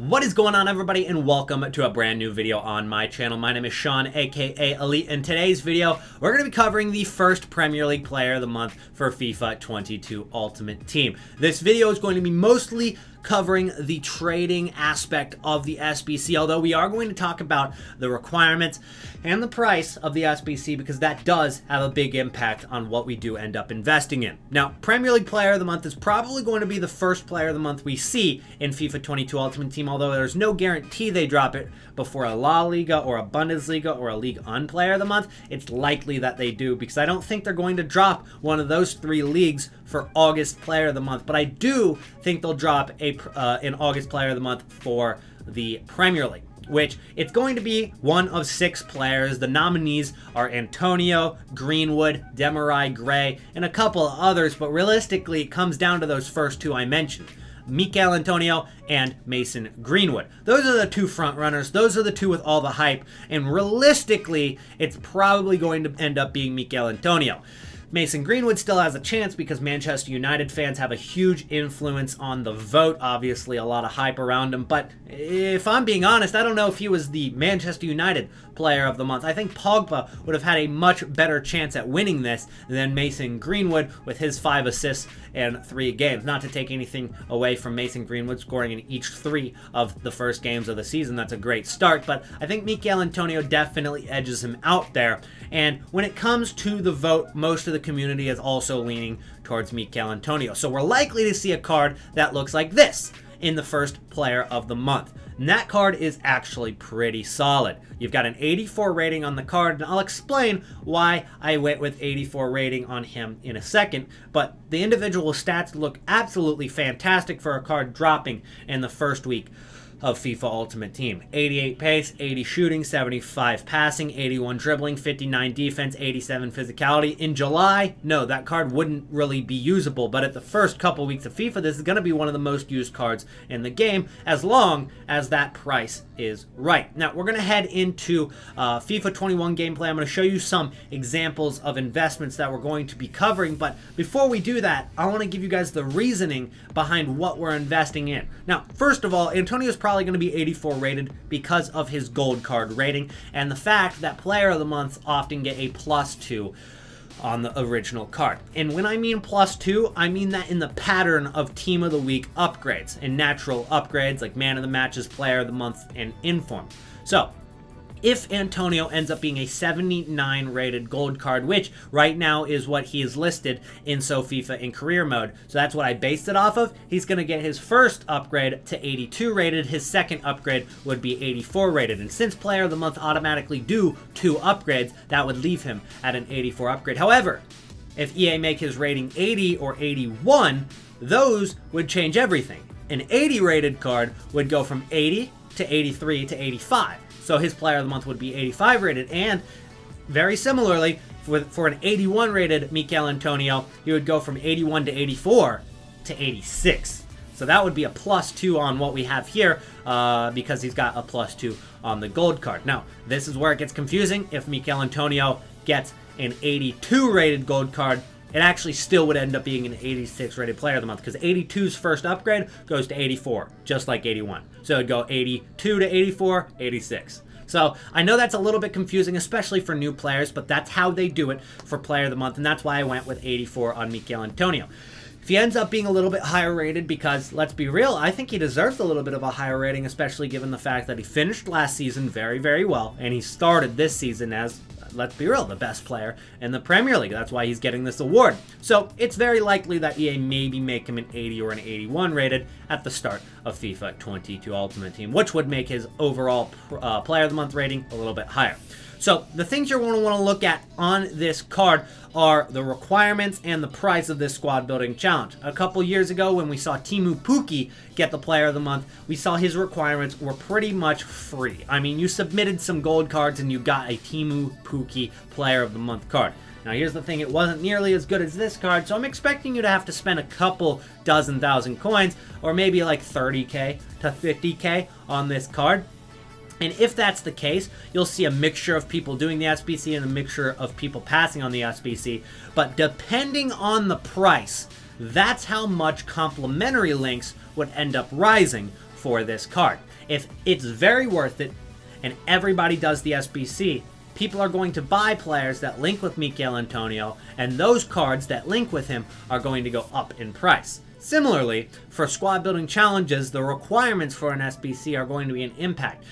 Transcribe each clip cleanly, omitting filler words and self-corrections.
What is going on, everybody, and welcome to a brand new video on my channel. My name is Sean, aka Elite. In today's video, we're going to be covering the first Premier League Player of the Month for FIFA 22 Ultimate Team. This video is going to be mostly covering the trading aspect of the SBC, although we are going to talk about the requirements and the price of the SBC because that does have a big impact on what we do end up investing in. Now, Premier League Player of the Month is probably going to be the first Player of the Month we see in FIFA 22 Ultimate Team, although there's no guarantee they drop it before a La Liga or a Bundesliga or a Ligue 1 Player of the Month. It's likely that they do because I don't think they're going to drop one of those three leagues for August Player of the Month, but I do think they'll drop an August Player of the Month for the Premier League, which it's going to be one of 6 players. The nominees are Antonio, Greenwood, Demarai Gray, and a couple of others, but realistically it comes down to those first two I mentioned, Mikel Antonio and Mason Greenwood. Those are the two front runners. Those are the two with all the hype, and realistically it's probably going to end up being Mikel Antonio. Mason Greenwood still has a chance because Manchester United fans have a huge influence on the vote. Obviously, a lot of hype around him. But if I'm being honest, I don't know if he was the Manchester United Player of the Month. I think Pogba would have had a much better chance at winning this than Mason Greenwood with his 5 assists and 3 games. Not to take anything away from Mason Greenwood scoring in each 3 of the first games of the season. That's a great start. But I think Mikel Antonio definitely edges him out there. And when it comes to the vote, most of the community is also leaning towards Mikel Antonio. So we're likely to see a card that looks like this in the first Player of the Month. And that card is actually pretty solid. You've got an 84 rating on the card, and I'll explain why I went with 84 rating on him in a second, but the individual stats look absolutely fantastic for a card dropping in the first week of FIFA Ultimate Team. 88 pace, 80 shooting, 75 passing, 81 dribbling, 59 defense, 87 physicality. In July, no, that card wouldn't really be usable, but at the first couple weeks of FIFA, this is going to be one of the most used cards in the game, as long as that price is right. Now, we're going to head into FIFA 21 gameplay. I'm going to show you some examples of investments that we're going to be covering, but before we do that, I want to give you guys the reasoning behind what we're investing in. Now, first of all, Antonio's probably going to be 84 rated because of his gold card rating and the fact that Player of the Months often get a +2 on the original card. And when I mean +2, I mean that in the pattern of Team of the Week upgrades and natural upgrades like Man of the Matches, Player of the Month, and Inform. So if Antonio ends up being a 79 rated gold card, which right now is what he is listed in FIFA in career mode, so that's what I based it off of, he's going to get his first upgrade to 82 rated. His second upgrade would be 84 rated. And since Player of the Month automatically do 2 upgrades, that would leave him at an 84 upgrade. However, if EA make his rating 80 or 81, those would change everything. An 80 rated card would go from 80 to 83 to 85. So his Player of the Month would be 85 rated, and very similarly, for an 81 rated Mikel Antonio, he would go from 81 to 84 to 86. So that would be a +2 on what we have here because he's got a +2 on the gold card. Now, this is where it gets confusing. If Mikel Antonio gets an 82 rated gold card, it actually still would end up being an 86 rated Player of the Month because 82's first upgrade goes to 84, just like 81. So it'd go 82 to 84, 86. So I know that's a little bit confusing, especially for new players, but that's how they do it for Player of the Month, and that's why I went with 84 on Mikel Antonio. If he ends up being a little bit higher rated, because let's be real, I think he deserves a little bit of a higher rating, especially given the fact that he finished last season very, very well, and he started this season as, let's be real, the best player in the Premier League. That's why he's getting this award. So it's very likely that EA maybe make him an 80 or an 81 rated at the start of FIFA 22 Ultimate Team, which would make his overall Player of the Month rating a little bit higher. So the things you're going to want to look at on this card are the requirements and the price of this squad building challenge. A couple years ago when we saw Teemu Pukki get the Player of the Month, we saw his requirements were pretty much free. I mean, you submitted some gold cards and you got a Teemu Pukki Player of the Month card. Now here's the thing, it wasn't nearly as good as this card, so I'm expecting you to have to spend a couple dozen thousand coins, or maybe like 30k to 50k on this card. And if that's the case, you'll see a mixture of people doing the SBC and a mixture of people passing on the SBC. But depending on the price, that's how much complimentary links would end up rising for this card. If it's very worth it and everybody does the SBC, people are going to buy players that link with Mikel Antonio, and those cards that link with him are going to go up in price. Similarly, for squad building challenges, the requirements for an SBC are going to be an impact.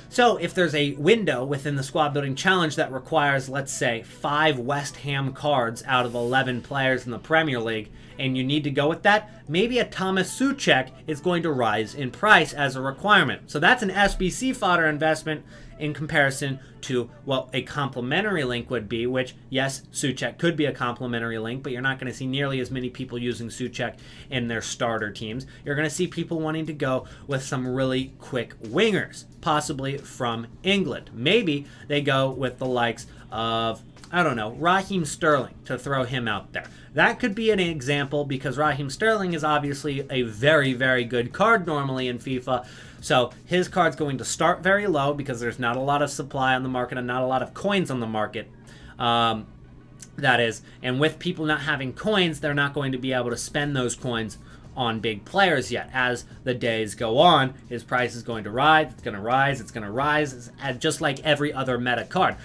So if there's a window within the squad building challenge that requires, let's say, 5 West Ham cards out of 11 players in the Premier League, and you need to go with that, maybe a Thomas Souček is going to rise in price as a requirement. So that's an SBC fodder investment in comparison to what a complementary link would be, which, yes, Souček could be a complementary link, but you're not going to see nearly as many people using Souček in their starter teams. You're going to see people wanting to go with some really quick wingers, possibly from England. Maybe they go with the likes of, I don't know, Raheem Sterling, to throw him out there. That could be an example because Raheem Sterling is obviously a very, very good card normally in FIFA. So his card's going to start very low because there's not a lot of supply on the market and not a lot of coins on the market. That is, and with people not having coins, they're not going to be able to spend those coins on big players yet. As the days go on, his price is going to rise, it's going to rise, it's going to rise, just like every other meta card.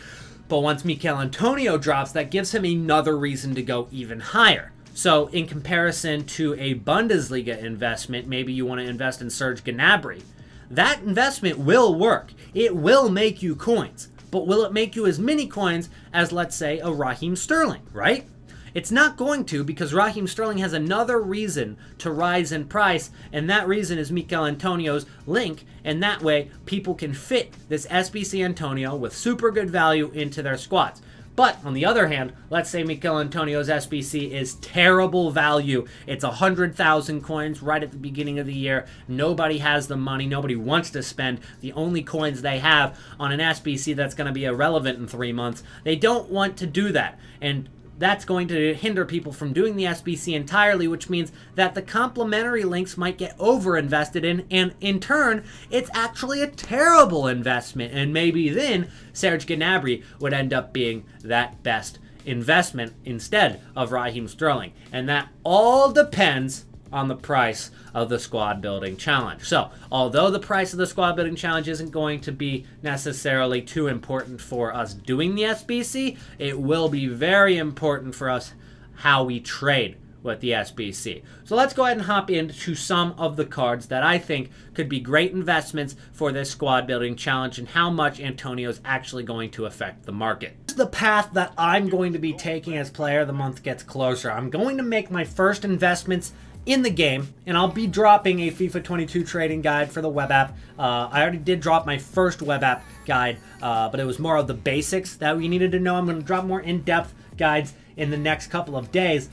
But once Mikel Antonio drops, that gives him another reason to go even higher. So in comparison to a Bundesliga investment, maybe you want to invest in Serge Gnabry, that investment will work. It will make you coins. But will it make you as many coins as, let's say, a Raheem Sterling, right? It's not going to, because Raheem Sterling has another reason to rise in price, and that reason is Mikel Antonio's link, and that way people can fit this SBC Antonio with super good value into their squads. But on the other hand, let's say Mikel Antonio's SBC is terrible value. It's 100,000 coins right at the beginning of the year. Nobody has the money. Nobody wants to spend the only coins they have on an SBC that's going to be irrelevant in 3 months. They don't want to do that. And that's going to hinder people from doing the SBC entirely, which means that the complementary links might get over-invested in, and in turn, it's actually a terrible investment. And maybe then Serge Gnabry would end up being that best investment instead of Raheem Sterling. And that all depends on the price of the squad building challenge. So, although the price of the squad building challenge isn't going to be necessarily too important for us doing the SBC, it will be very important for us how we trade with the SBC. So let's go ahead and hop into some of the cards that I think could be great investments for this squad building challenge and how much Antonio's actually going to affect the market. This is the path that I'm going to be taking as Player of the Month gets closer. I'm going to make my first investments in the game, and I'll be dropping a FIFA 22 trading guide for the web app. I already did drop my first web app guide, but it was more of the basics that we needed to know. I'm going to drop more in-depth guides in the next couple of days,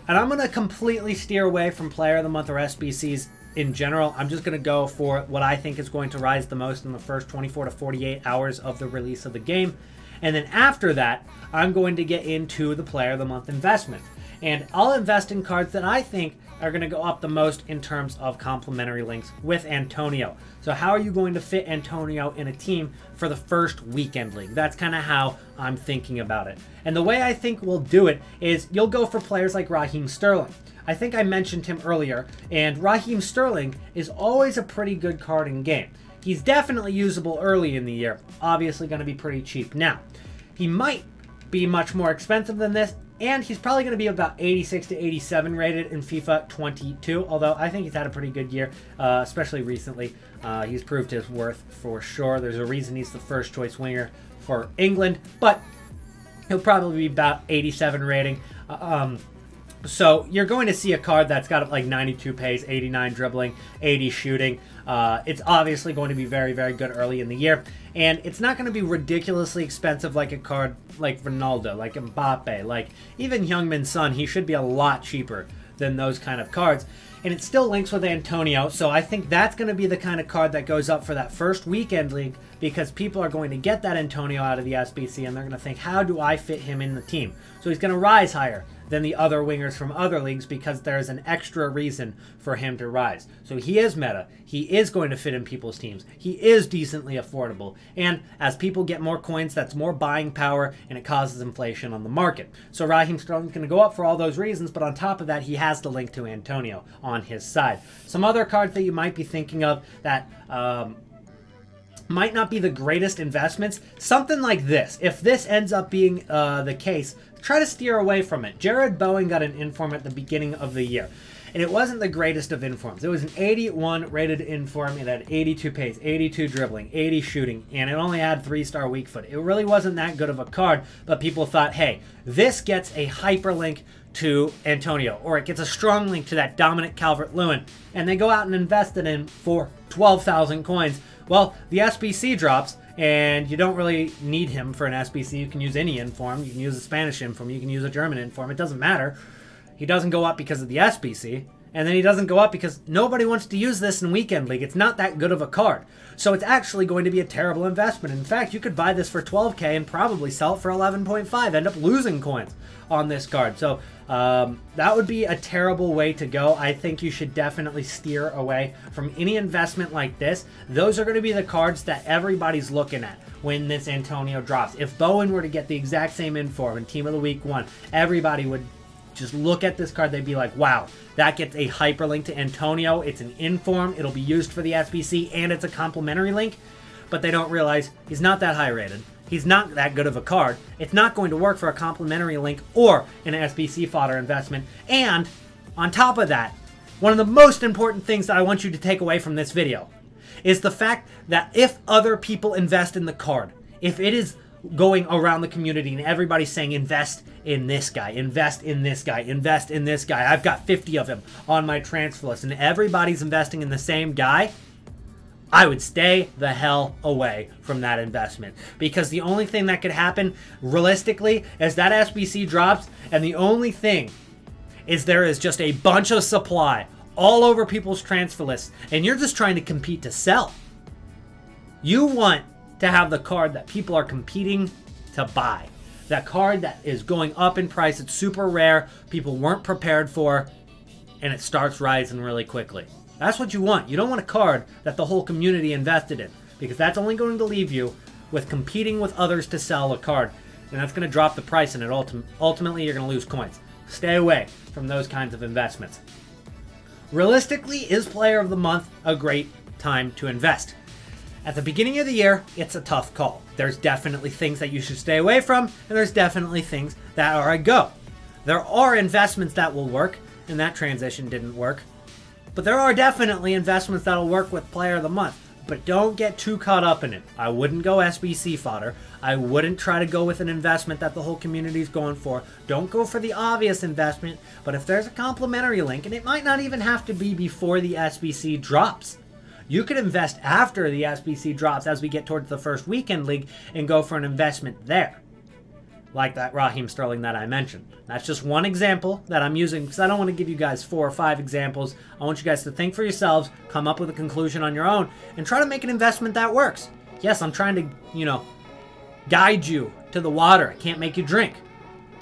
and I'm going to completely steer away from Player of the Month or SBCs in general. I'm just going to go for what I think is going to rise the most in the first 24 to 48 hours of the release of the game, and then after that, I'm going to get into the Player of the Month investment. And I'll invest in cards that I think are going to go up the most in terms of complementary links with Antonio. So how are you going to fit Antonio in a team for the first weekend league? That's kind of how I'm thinking about it. And the way I think we'll do it is you'll go for players like Raheem Sterling. I think I mentioned him earlier, and Raheem Sterling is always a pretty good card in game. He's definitely usable early in the year, obviously going to be pretty cheap now. He might be much more expensive than this, and he's probably going to be about 86 to 87 rated in FIFA 22, although I think he's had a pretty good year, especially recently. He's proved his worth for sure. There's a reason he's the first choice winger for England, but he'll probably be about 87 rating. So you're going to see a card that's got like 92 pace, 89 dribbling, 80 shooting. It's obviously going to be very, very good early in the year. And it's not going to be ridiculously expensive like a card like Ronaldo, like Mbappe, like even Heung-min Son. He should be a lot cheaper than those kind of cards. And it still links with Antonio, so I think that's going to be the kind of card that goes up for that first weekend league, because people are going to get that Antonio out of the SBC and they're going to think, how do I fit him in the team? So he's going to rise higher than the other wingers from other leagues because there's an extra reason for him to rise. So he is meta. He is going to fit in people's teams. He is decently affordable. And as people get more coins, that's more buying power, and it causes inflation on the market. So Raheem Sterling's going to go up for all those reasons, but on top of that, he has the link to Antonio on his side. Some other cards that you might be thinking of that might not be the greatest investments, something like this. If this ends up being the case, try to steer away from it. Jared Boeing got an inform at the beginning of the year, and it wasn't the greatest of informs. It was an 81 rated inform. It had 82 pace, 82 dribbling, 80 shooting, and it only had 3-star weak foot. It really wasn't that good of a card, but people thought, hey, this gets a hyperlink to Antonio, or it gets a strong link to that Dominic Calvert-Lewin, and they go out and invest it in for 12,000 coins. Well, the SBC drops, and you don't really need him for an SBC. You can use any inform. You can use a Spanish inform. You can use a German inform. It doesn't matter. He doesn't go up because of the SBC, and then he doesn't go up because nobody wants to use this in Weekend League. It's not that good of a card. So it's actually going to be a terrible investment. In fact, you could buy this for 12K and probably sell it for 11.5, end up losing coins on this card. So that would be a terrible way to go. I think you should definitely steer away from any investment like this. Those are going to be the cards that everybody's looking at when this Antonio drops. If Bowen were to get the exact same inform in Team of the Week 1, everybody would just look at this card. They'd be like, wow, that gets a hyperlink to Antonio. It's an inform. It'll be used for the SBC, and it's a complimentary link. But they don't realize he's not that high rated. He's not that good of a card. It's not going to work for a complimentary link or an SBC fodder investment. And on top of that, one of the most important things that I want you to take away from this video is the fact that if other people invest in the card, if it is going around the community and everybody's saying invest in this guy, invest in this guy, invest in this guy, I've got 50 of him on my transfer list, and everybody's investing in the same guy, I would stay the hell away from that investment, because the only thing that could happen realistically is that SBC drops, and the only thing is there is just a bunch of supply all over people's transfer lists, and you're just trying to compete to sell. You want to have the card that people are competing to buy. That card that is going up in price, it's super rare, people weren't prepared for, and it starts rising really quickly. That's what you want. You don't want a card that the whole community invested in, because that's only going to leave you with competing with others to sell a card, and that's going to drop the price, and ultimately you're going to lose coins. Stay away from those kinds of investments. Realistically, is Player of the Month a great time to invest? At the beginning of the year, it's a tough call. There's definitely things that you should stay away from, and there's definitely things that are a go. There are investments that will work, and that transition didn't work. But there are definitely investments that'll work with Player of the Month. But don't get too caught up in it. I wouldn't go SBC fodder. I wouldn't try to go with an investment that the whole community is going for. Don't go for the obvious investment. But if there's a complimentary link, and it might not even have to be before the SBC drops, you could invest after the SBC drops as we get towards the first Weekend League and go for an investment there. Like that Raheem Sterling that I mentioned. That's just one example that I'm using because I don't want to give you guys 4 or 5 examples. I want you guys to think for yourselves, come up with a conclusion on your own, and try to make an investment that works. Yes, I'm trying to, guide you to the water. I can't make you drink.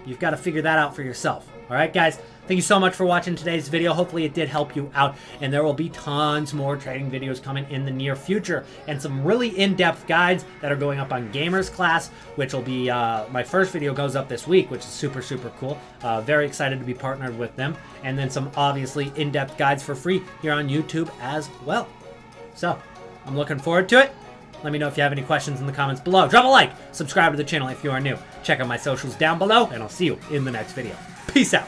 You've got to figure that out for yourself. All right, guys? Thank you so much for watching today's video. Hopefully it did help you out, and there will be tons more trading videos coming in the near future, and some really in-depth guides that are going up on Gamers Class, which will be, my first video goes up this week, which is super, super cool. Very excited to be partnered with them, and then some obviously in-depth guides for free here on YouTube as well. So, I'm looking forward to it. Let me know if you have any questions in the comments below. Drop a like, subscribe to the channel if you are new. Check out my socials down below, and I'll see you in the next video. Peace out.